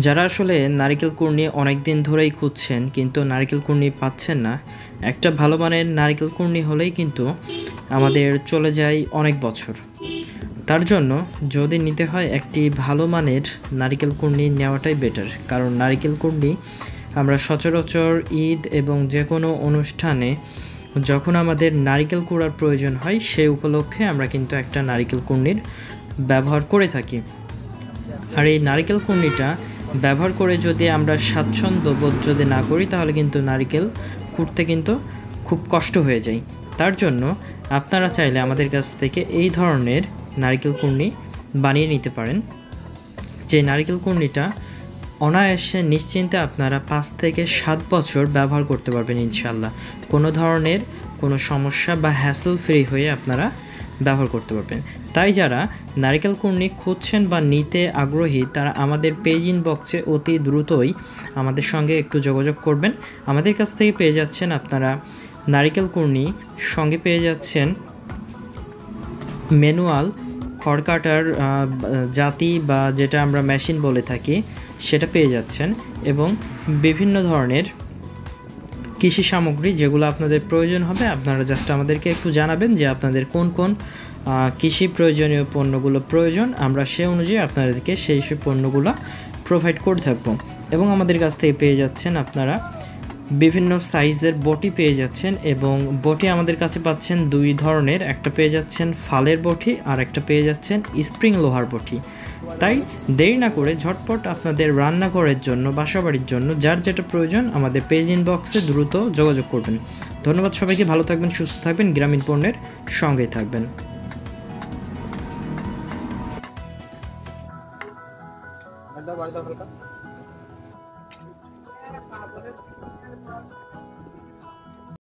যারা আসলে নারিকেল কুড়নি অনেকদিন ধরেই খুঁজছেন কিন্তু নারিকেল কুড়নি পাচ্ছেন না, একটা ভালো মানের নারিকেল কুড়নি হলেই কিন্তু আমাদের চলে যায় অনেক বছর। তার জন্য যদি নিতে হয় একটি ভালো মানের নারিকেল কুড়নি নেওয়াটাই বেটার, কারণ নারিকেল কুড়নি আমরা সচরাচর ঈদ এবং যে কোনো অনুষ্ঠানে যখন আমাদের নারিকেল কুড়ার প্রয়োজন হয় সেই উপলক্ষে আমরা কিন্তু একটা নারিকেল কুড়নির ব্যবহার করে থাকি। আর এই নারিকেল কুড়নিটা ব্যবহার করে যদি আমরা স্বাচ্ছন্দ্যবোধ যদি না করি তাহলে কিন্তু নারিকেল কুড়তে কিন্তু খুব কষ্ট হয়ে যায়। তার জন্য আপনারা চাইলে আমাদের কাছ থেকে এই ধরনের নারিকেল কুড়নি বানিয়ে নিতে পারেন, যে নারিকেল কুড়নিটা অনায়াসে নিশ্চিন্তে আপনারা 5 থেকে 7 বছর ব্যবহার করতে পারবেন ইনশাল্লাহ। কোনো ধরনের কোনো সমস্যা বা হ্যাসেল ফ্রি হয়ে আপনারা ব্যবহার করতে পারবেন। তাই যারা নারিকেল কুড়নি খুঁজছেন বা নিতে আগ্রহী তারা আমাদের পেজ ইনবক্সে অতি দ্রুতই আমাদের সঙ্গে একটু যোগাযোগ করবেন। আমাদের কাছ থেকে পেয়ে যাচ্ছেন আপনারা নারিকেল কুড়নি, সঙ্গে পেয়ে যাচ্ছেন ম্যানুয়াল খড় কাটার জাতি বা যেটা আমরা মেশিন বলে থাকি সেটা পেয়ে যাচ্ছেন, এবং বিভিন্ন ধরনের কৃষি সামগ্রী যেগুলো আপনাদের প্রয়োজন হবে আপনারা জাস্ট আমাদেরকে একটু জানাবেন যে আপনাদের কোন কোন কৃষি প্রয়োজনীয় পণ্যগুলো প্রয়োজন, আমরা সে অনুযায়ী আপনাদেরকে সেই সব পণ্যগুলো প্রোভাইড করে থাকব। এবং আমাদের কাছ থেকে পেয়ে যাচ্ছেন আপনারা বিভিন্ন সাইজের বটি পেয়ে যাচ্ছেন, এবং বটি আমাদের কাছে পাচ্ছেন দুই ধরনের, একটা পেয়ে যাচ্ছেন ফালের বটি আর একটা পেয়ে যাচ্ছেন স্প্রিং লোহার বটি। তাই দেরি না করে ঝটপট আপনাদের রান্নাঘরের জন্য বাসাবাড়ির জন্য যার যেটা প্রয়োজন আমাদের পেজ ইনবক্সে দ্রুত যোগাযোগ করবেন। ধন্যবাদ সবাইকে, ভালো থাকবেন, সুস্থ থাকবেন, গ্রামীণ পণ্যের সঙ্গেই থাকবেন। বাড়িতে হালকা